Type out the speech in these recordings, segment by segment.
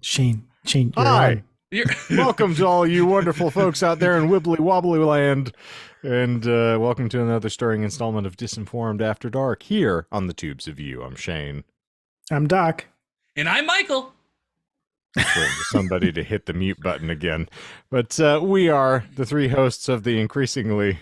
Shane, you're Hi, on. welcome to all you wonderful folks out there in Wibbly Wobbly Land, and welcome to another stirring installment of Disinformed After Dark here on the Tubes of You. I'm Shane. I'm Doc. And I'm Michael. Just waiting for somebody to hit the mute button again. But we are the three hosts of the increasingly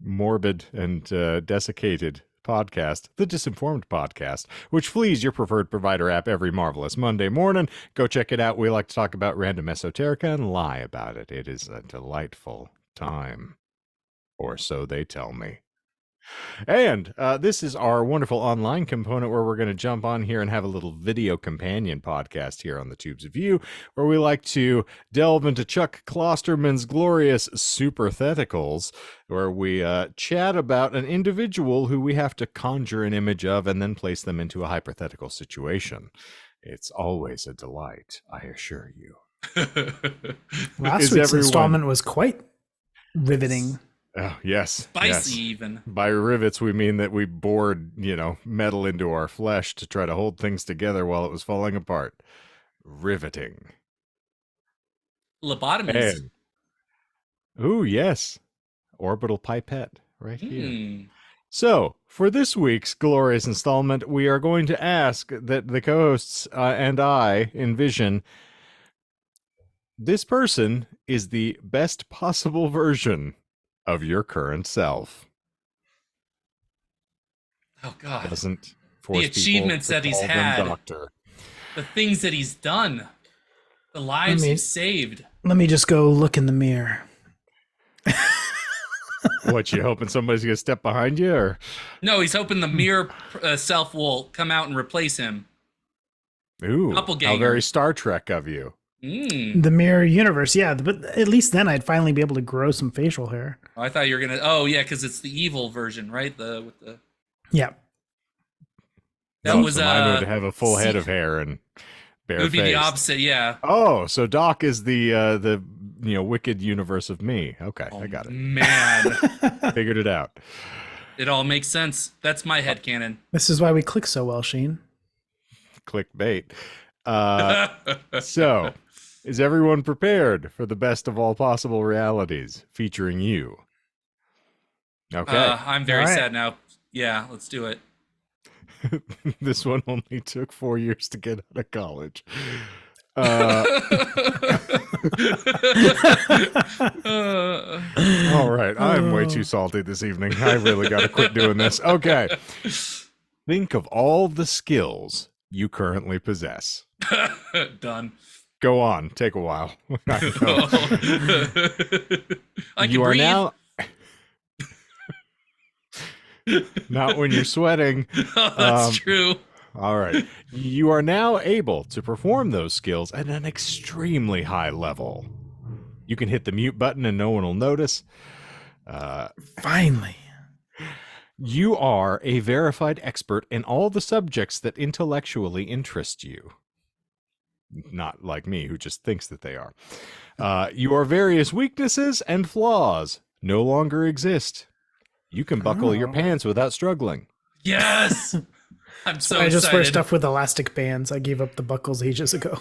morbid and desiccated podcast, the Disinformed Podcast, which flees your preferred provider app every marvelous Monday morning. Go check it out. We like to talk about random esoterica and lie about it. It is a delightful time. Or so they tell me. And this is our wonderful online component where we're going to jump on here and have a little video companion podcast here on the Tubes of You, where we like to delve into Chuck Klosterman's glorious Supertheticals, where we chat about an individual who we have to conjure an image of and then place them into a hypothetical situation. It's always a delight, I assure you. Last week's installment was quite riveting. Oh, yes. Spicy, yes. even. By rivets, we mean that we bored, metal into our flesh to try to hold things together while it was falling apart. Riveting. Lobotomies. And, ooh, yes. Orbital pipette right here. So, for this week's glorious installment, we are going to ask that the co-hosts and I envision this person is the best possible version of your current self. Oh God! Doesn't force the achievements that he's had, doctor. The things that he's done, the lives he's saved. Let me just go look in the mirror. What, you hoping somebody's gonna step behind you, or no? He's hoping the mirror self will come out and replace him. Ooh, how very Star Trek of you. The mirror universe, yeah, but at least then I'd finally be able to grow some facial hair. Oh, I thought you were gonna. Oh yeah, because it's the evil version, right? Yeah. That was mine would have a full head of hair and bare face. It would be the opposite, yeah. Oh, so Doc is the wicked universe of me. Okay, I got it. Man, figured it out. It all makes sense. That's my headcanon. This is why we click so well, Shane. Clickbait. So, is everyone prepared for the best of all possible realities featuring you? Okay. I'm very sad now. Yeah, let's do it. This one only took 4 years to get out of college. All right. I'm way too salty this evening. I really got to quit doing this. Okay. Think of all the skills you currently possess. Done. Go on. Take a while. You are now. Not when you're sweating. Oh, that's true. All right. You are now able to perform those skills at an extremely high level. You can hit the mute button and no one will notice. Finally. You are a verified expert in all the subjects that intellectually interest you. Not like me, who just thinks that they are. Your various weaknesses and flaws no longer exist. You can buckle your pants without struggling. Yes! I'm so I just excited. wear stuff with elastic bands. I gave up the buckles ages ago.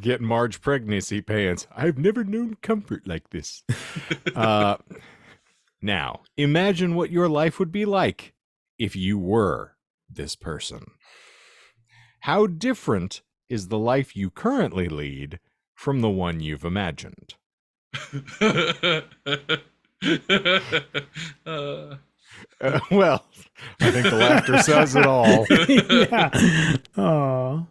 Get Marge pregnancy pants. I've never known comfort like this. Now, imagine what your life would be like if you were this person. How different is the life you currently lead from the one you've imagined? Well, I think the laughter says it all. Yeah. Oh,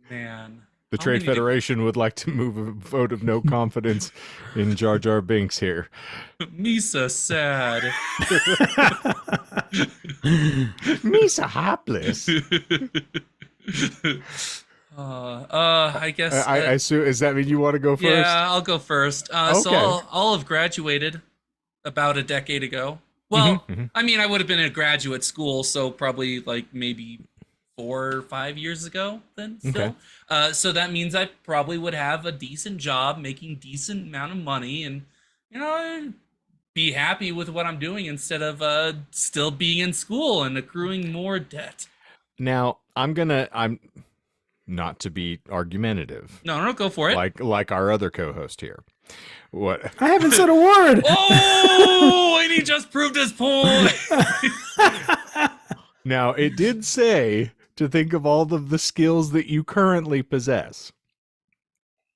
man. The Trade Federation would like to move a vote of no confidence in Jar Jar Binks here. Misa sad. Misa hapless. I guess. I assume, does that mean you want to go first? Yeah, I'll go first. Okay. So I'll have graduated about a decade ago. Well, I mean, I would have been in graduate school, so probably like maybe 4 or 5 years ago then still. Okay. So that means I probably would have a decent job, making decent amount of money, and be happy with what I'm doing instead of still being in school and accruing more debt. Now, I'm not to be argumentative, No, go for it. like our other co-host here. What? I haven't said a word. Oh, and he just proved his point. Now, it did say to think of all of the skills that you currently possess.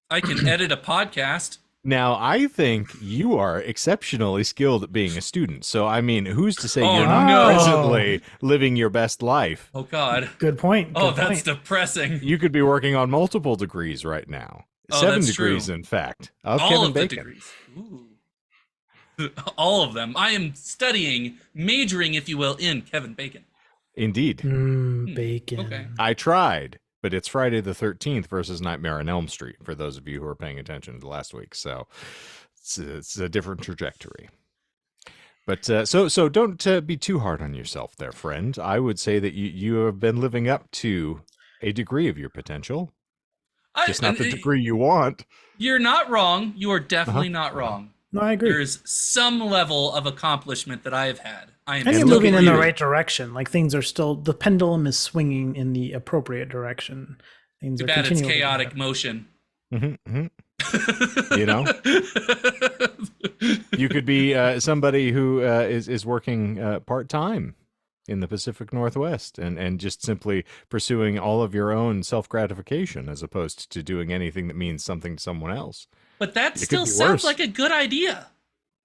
I can edit a podcast. Now, I think you are exceptionally skilled at being a student. So, I mean, who's to say Oh, you're not no. presently living your best life? Oh, God. Good point. Oh, good that's point. depressing. You could be working on multiple degrees right now. Oh, 7 that's degrees, true. in fact, of All Kevin of the Bacon. degrees. Ooh. All of them. I am studying, majoring, if you will, in Kevin Bacon. Indeed. Bacon. Okay. I tried, but it's Friday the 13th versus Nightmare on Elm Street, for those of you who are paying attention to last week. So it's a different trajectory. But so don't be too hard on yourself there, friend. I would say that you have been living up to a degree of your potential. Just not the degree you want. You're not wrong. You are definitely not wrong. No, I agree. There is some level of accomplishment that I have had. I am And you're still moving in the breathing. right direction. Like things are still, the pendulum is swinging in the appropriate direction. Things Too are bad it's continually chaotic better. motion. You know, you could be somebody who is working part-time in the Pacific Northwest and just simply pursuing all of your own self-gratification as opposed to doing anything that means something to someone else. But that It still could be sounds worse. like a good idea.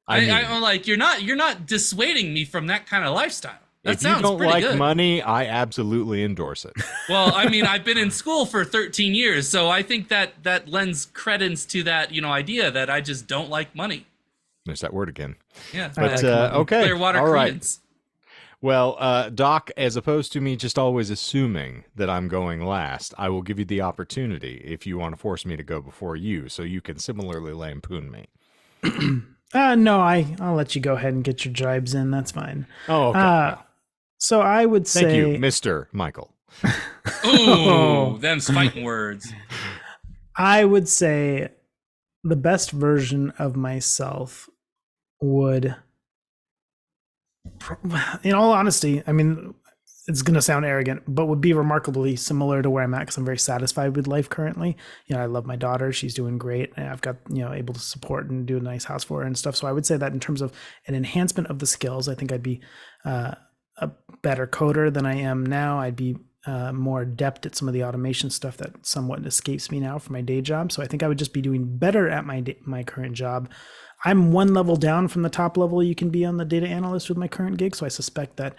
I'm like, you're not dissuading me from that kind of lifestyle. That If you sounds don't pretty like good. money, I absolutely endorse it. Well, I mean, I've been in school for 13 years, so I think that lends credence to that, idea that I just don't like money. There's that word again. Yeah. I But like money. okay, Clearwater all right. credence. Well, Doc, as opposed to me just always assuming that I'm going last, I will give you the opportunity if you want to force me to go before you, so you can similarly lampoon me. No, I'll let you go ahead and get your jibes in. That's fine. Oh, okay. Well, So I would thank say, you, Mr. Michael. Ooh, them's fighting words. I would say the best version of myself would, in all honesty, I mean, it's going to sound arrogant, but would be remarkably similar to where I'm at because I'm very satisfied with life currently. I love my daughter. She's doing great. And I've got, able to support and do a nice house for her and stuff. So I would say that in terms of an enhancement of the skills, I think I'd be a better coder than I am now. I'd be more adept at some of the automation stuff that somewhat escapes me now for my day job. So I think I would just be doing better at my current job. I'm one level down from the top level you can be on the data analyst with my current gig. So I suspect that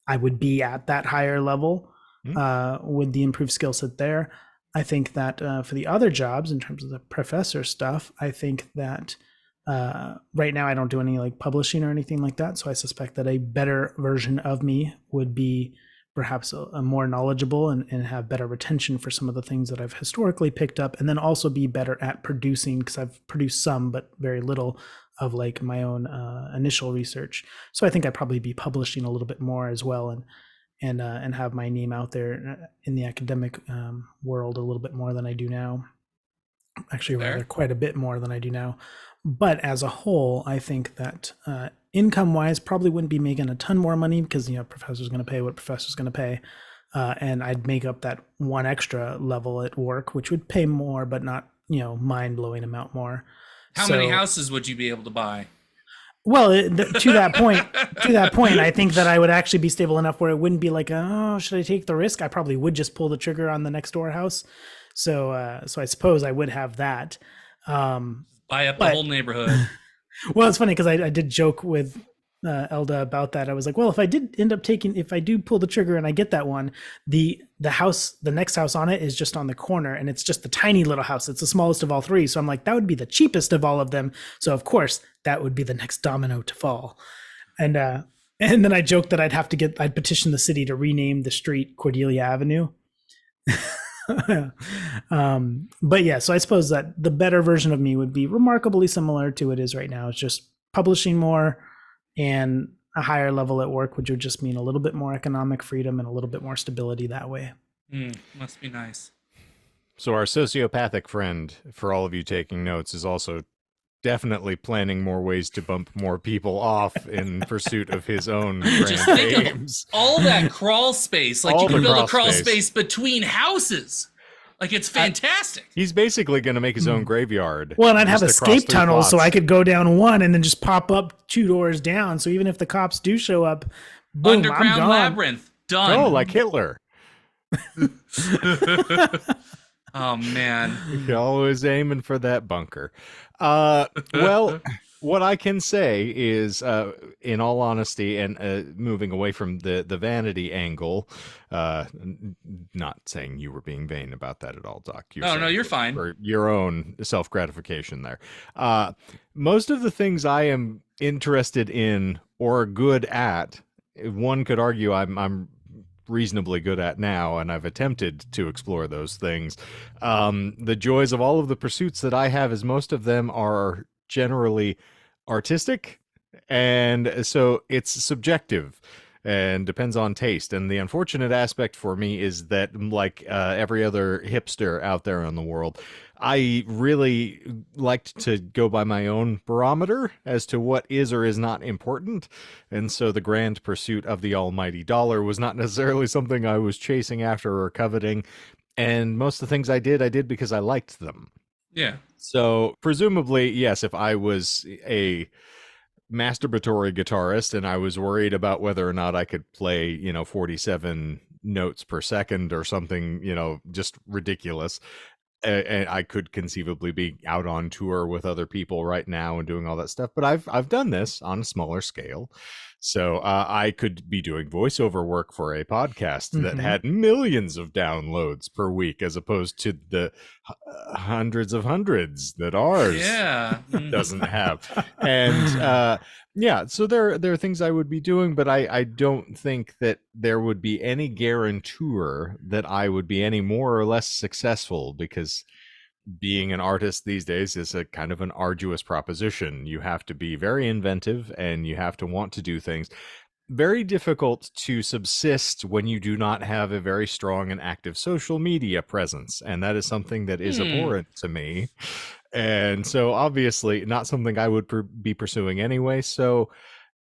I would be at that higher level with the improved skill set there. I think that for the other jobs, in terms of the professor stuff, I think that right now I don't do any like publishing or anything like that. So I suspect that a better version of me would be perhaps a more knowledgeable and have better retention for some of the things that I've historically picked up, and then also be better at producing, because I've produced some but very little of like my own initial research. So I think I'd probably be publishing a little bit more as well, and have my name out there in the academic world a little bit more than I do now. Actually, Fair. rather quite a bit more than I do now. But as a whole, I think that income-wise, probably wouldn't be making a ton more money because professor's going to pay what professor's going to pay, and I'd make up that one extra level at work, which would pay more, but not mind-blowing amount more. How many houses would you be able to buy? Well, to that point, I think that I would actually be stable enough where it wouldn't be like, oh, should I take the risk? I probably would just pull the trigger on the next door house. So I suppose I would have that. Buy up the whole neighborhood. Well, it's funny because I did joke with Elda about that. I was like, well, if I do pull the trigger and I get that one, the next house on it is just on the corner, and it's just the tiny little house. It's the smallest of all three. So I'm like, that would be the cheapest of all of them. So of course that would be the next domino to fall. And then I joked that I'd petition the city to rename the street Cordelia Avenue. But yeah, so I suppose that the better version of me would be remarkably similar to it is right now. It's just publishing more and a higher level at work, which would just mean a little bit more economic freedom and a little bit more stability that way. Must be nice. So our sociopathic friend, for all of you taking notes, is also definitely planning more ways to bump more people off in pursuit of his own Just grand think of aims. all that crawl space. Like All you could the build a crawl crawl space. space between houses. Like, it's fantastic. He's basically going to make his own graveyard. Well, and I'd have just across escape 3 tunnels so plots. I could go down one and then just pop up 2 doors down. So even if the cops do show up, boom, I'm Underground gone. labyrinth. Done. Oh, like Hitler. Oh, man. You're always aiming for that bunker. Well, what I can say is, in all honesty, and moving away from the vanity angle, not saying you were being vain about that at all, Doc. No, you're fine. For your own self-gratification there. Most of the things I am interested in or good at, one could argue I'm reasonably good at now, and I've attempted to explore those things. The joys of all of the pursuits that I have is most of them are generally artistic, and so it's subjective and depends on taste. And the unfortunate aspect for me is that, like every other hipster out there in the world, I really liked to go by my own barometer as to what is or is not important. And so the grand pursuit of the almighty dollar was not necessarily something I was chasing after or coveting. And most of the things I did because I liked them. Yeah. So presumably, yes, if I was a masturbatory guitarist and I was worried about whether or not I could play, 47 notes per second or something, just ridiculous, and I could conceivably be out on tour with other people right now and doing all that stuff. But I've done this on a smaller scale. So I could be doing voiceover work for a podcast that had millions of downloads per week, as opposed to the hundreds that ours doesn't have. And yeah, so there are things I would be doing, but I don't think that there would be any guarantor that I would be any more or less successful, because being an artist these days is a kind of an arduous proposition. You have to be very inventive and you have to want to do things. Very difficult to subsist when you do not have a very strong and active social media presence. And that is something that is abhorrent to me. And so obviously not something I would be pursuing anyway. So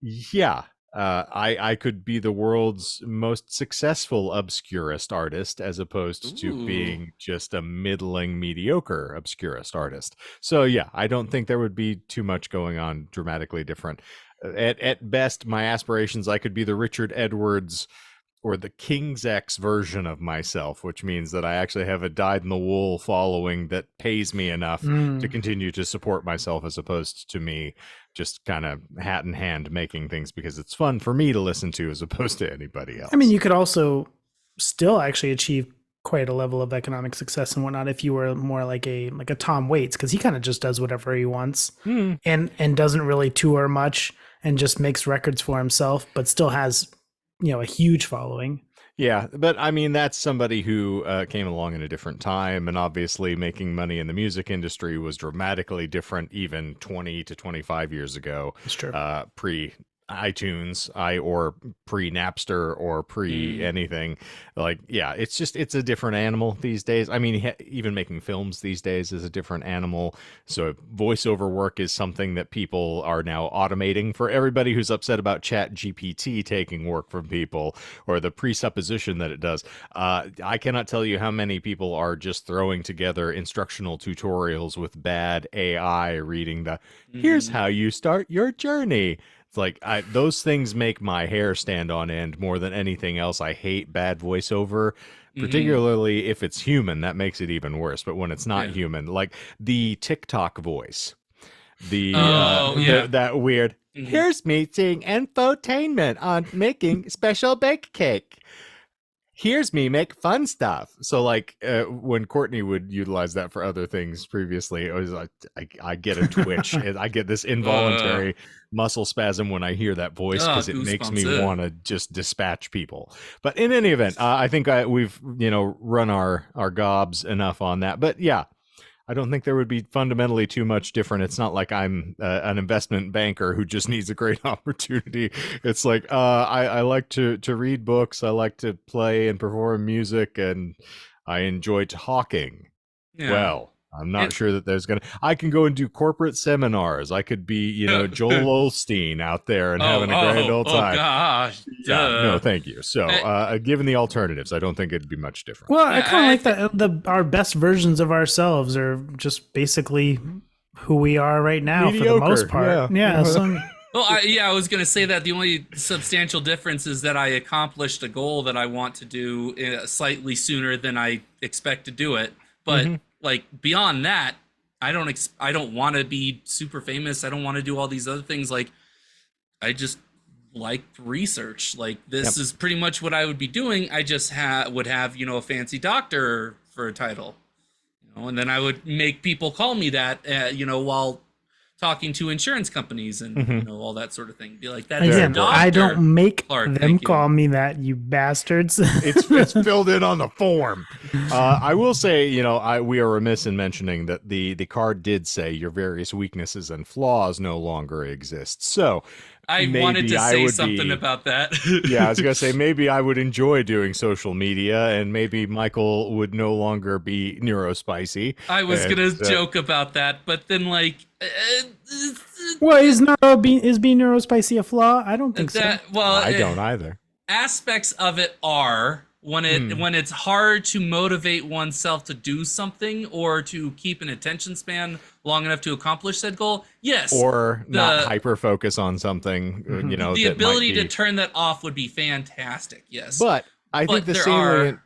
yeah, I could be the world's most successful obscurist artist, as opposed to being just a middling, mediocre obscurist artist. So yeah, I don't think there would be too much going on dramatically different. At best, my aspirations, I could be the Richard Edwards or the King's X version of myself, which means that I actually have a dyed-in-the-wool following that pays me enough to continue to support myself, as opposed to me just kind of hat in hand making things because it's fun for me to listen to, as opposed to anybody else. I mean, you could also still actually achieve quite a level of economic success and whatnot if you were more like a Tom Waits, because he kind of just does whatever he wants and doesn't really tour much and just makes records for himself, but still has a huge following. Yeah, but I mean, that's somebody who came along in a different time, and obviously making money in the music industry was dramatically different even 20 to 25 years ago. It's true. Pre iTunes, or pre Napster, or pre anything. Like, yeah, it's a different animal these days. I mean, even making films these days is a different animal. So voiceover work is something that people are now automating. For everybody who's upset about Chat GPT taking work from people, or the presupposition that it does, I cannot tell you how many people are just throwing together instructional tutorials with bad AI reading here's how you start your journey. It's like, those things make my hair stand on end more than anything else. I hate bad voiceover, particularly if it's human. That makes it even worse. But when it's not human, like the TikTok voice, that weird, here's me seeing infotainment on making special bake cake. Here's me make fun stuff. So like when Courtney would utilize that for other things previously, it was like I get a twitch. I get this involuntary muscle spasm when I hear that voice, because it makes me want to just dispatch people. But in any event, I think we've run our gobs enough on that. But yeah, I don't think there would be fundamentally too much different. It's not like I'm an investment banker who just needs a great opportunity. It's like I like to read books. I like to play and perform music, and I enjoy talking. Yeah. Well, I'm not sure that there's going to, I can go and do corporate seminars. I could be, you know, Joel Osteen out there and having a grand old time. Oh gosh. Yeah, no, thank you. So given the alternatives, I don't think it'd be much different. Well, I kind of like that our best versions of ourselves are just basically who we are right now for the most part. Yeah. Well, I was going to say that the only substantial difference is that I accomplished a goal that I want to do slightly sooner than I expect to do it. But like beyond that, I don't want to be super famous. I don't want to do all these other things. Like I just like research. Like this is pretty much what I would be doing. I just would have, you know, a fancy doctor for a title, you know, and then I would make people call me that, you know, while talking to insurance companies and you know, all that sort of thing. Be like, that again, is I don't make Clark, them call me that, you bastards. It's filled in on the form. I will say, you know, we are remiss in mentioning that the card did say your various weaknesses and flaws no longer exist. So I wanted to say something about that. Yeah, I was going to say, maybe I would enjoy doing social media, and maybe Michael would no longer be neurospicy. I was going to joke about that, but then, like... well, is being neurospicy a flaw? I don't think so. Well, I don't either. Aspects of it are... when it's hard to motivate oneself to do something or to keep an attention span long enough to accomplish said goal, yes. Or not hyper focus on something, you know. The ability to turn that off would be fantastic, yes. But I think the salient...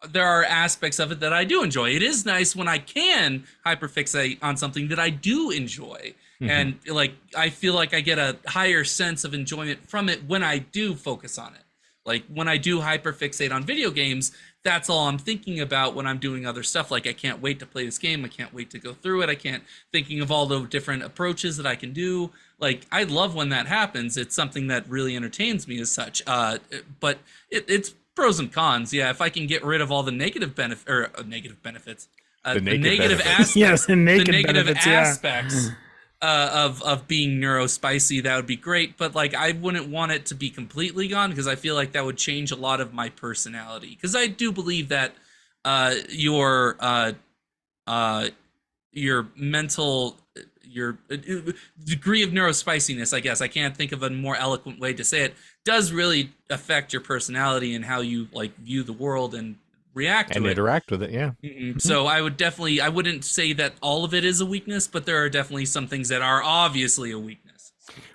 There are aspects of it that I do enjoy. It is nice when I can hyperfixate on something that I do enjoy. And like I feel like I get a higher sense of enjoyment from it when I do focus on it. Like when I do hyperfixate on video games, that's all I'm thinking about when I'm doing other stuff. Like I can't wait to play this game. I can't wait to go through it. I can't thinking of all the different approaches that I can do. Like I love when that happens. It's something that really entertains me as such. But it's pros and cons. Yeah, if I can get rid of all the negative benefits, the negative aspects, yes, the negative benefits, aspects. Of being neurospicy, that would be great, but like I wouldn't want it to be completely gone because I feel like that would change a lot of my personality. Because I do believe that your mental, your degree of neurospiciness, I guess I can't think of a more eloquent way to say it, does really affect your personality and how you like view the world and react to and it. interact with it. Yeah. So I wouldn't say that all of it is a weakness, but there are definitely some things that are obviously a weakness.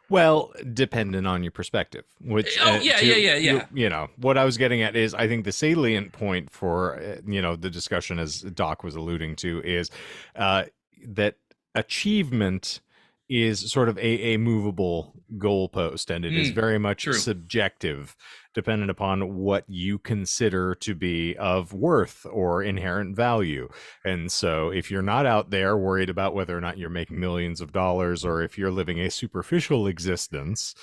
Well, dependent on your perspective, which you know, what I was getting at is I think the salient point for you know, the discussion, as Doc was alluding to, is that achievement is sort of a movable goalpost, and it is very much subjective, dependent upon what you consider to be of worth or inherent value. And so if you're not out there worried about whether or not you're making millions of dollars, or if you're living a superficial existence,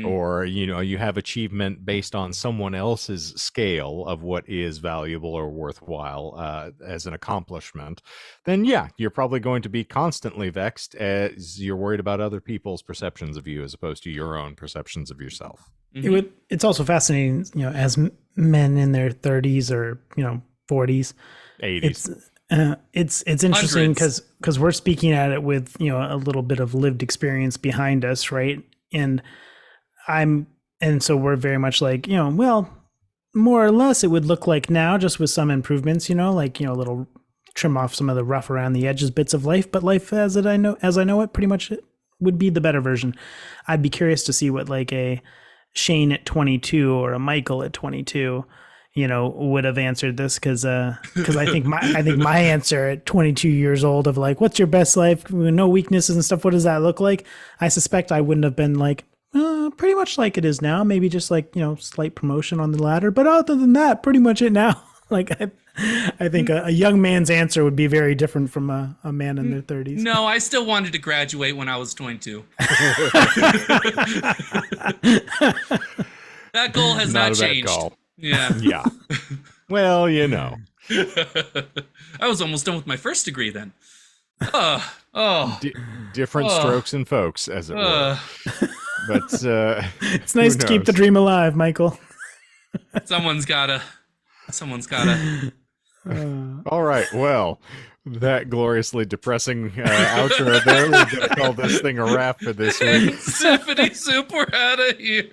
or, you know, you have achievement based on someone else's scale of what is valuable or worthwhile as an accomplishment, then yeah, you're probably going to be constantly vexed as you're worried about other people's perceptions of you as opposed to your own perceptions of yourself. It's also fascinating, you know, as men in their 30s or, you know, 40s, 80s. It's interesting because we're speaking at it with, you know, a little bit of lived experience behind us, right? And so we're very much like, you know, well, more or less it would look like now, just with some improvements, you know, like, you know, a little trim off some of the rough around the edges bits of life, but life as I know it pretty much would be the better version. I'd be curious to see what like a Shane at 22 or a Michael at 22, you know, would have answered this, because I think my answer at 22 years old of like, what's your best life, no weaknesses and stuff, what does that look like? I suspect I wouldn't have been like, pretty much like it is now, maybe just like, you know, slight promotion on the ladder, but other than that, pretty much it now. Like I think a young man's answer would be very different from a man in their 30s. No, I still wanted to graduate when I was 22. That goal has not changed. Goal. Yeah. Yeah. Well, you know. I was almost done with my first degree then. Different strokes and folks, as it were. But it's nice to keep the dream alive, Michael. Someone's gotta. All right. Well, that gloriously depressing outro there. We're going to call this thing a wrap for this week. Zippity soup, we're out of here.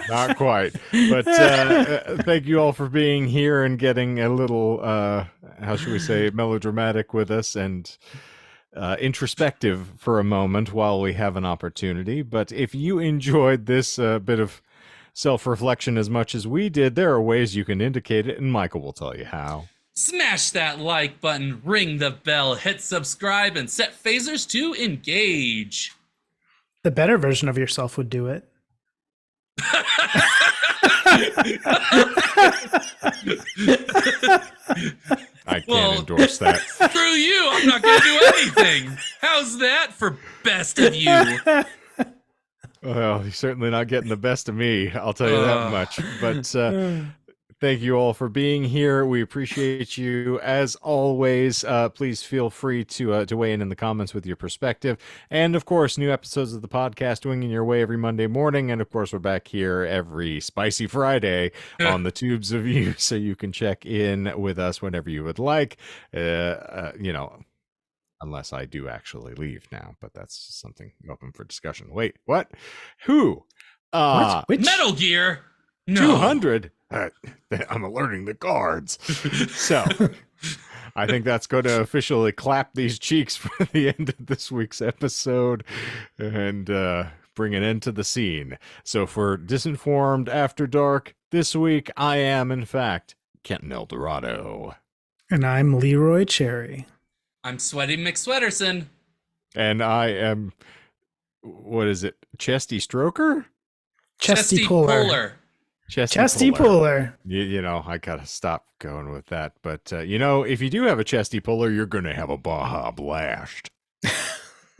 Not quite. But thank you all for being here and getting a little, how should we say, melodramatic with us and introspective for a moment while we have an opportunity. But if you enjoyed this bit of self-reflection as much as we did, there are ways you can indicate it, and Michael will tell you how. Smash that like button, ring the bell, hit subscribe, and set phasers to engage. The better version of yourself would do it. I can't endorse that. Screw you, I'm not going to do anything. How's that for best of you? Well, you're certainly not getting the best of me, I'll tell you that much. But thank you all for being here. We appreciate you as always. Please feel free to weigh in the comments with your perspective. And of course, new episodes of the podcast winging your way every Monday morning. And of course, we're back here every Spicy Friday on the tubes of you, so you can check in with us whenever you would like. Unless I do actually leave now, but that's something open for discussion. Wait, what? Who? Which? Metal Gear? No. 200? I'm alerting the guards. So, I think that's going to officially clap these cheeks for the end of this week's episode and bring an end to the scene. So, for Disinformed After Dark, this week, I am, in fact, Kenton Eldorado. And I'm Leroy Cherry. I'm Sweaty McSweaterson. And I am, what is it, Chesty Stroker? Chesty Puller. Chesty Puller. You know, I gotta stop going with that. But, if you do have a Chesty Puller, you're going to have a Baja Blast.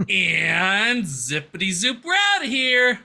And zippity zoop, we're out of here.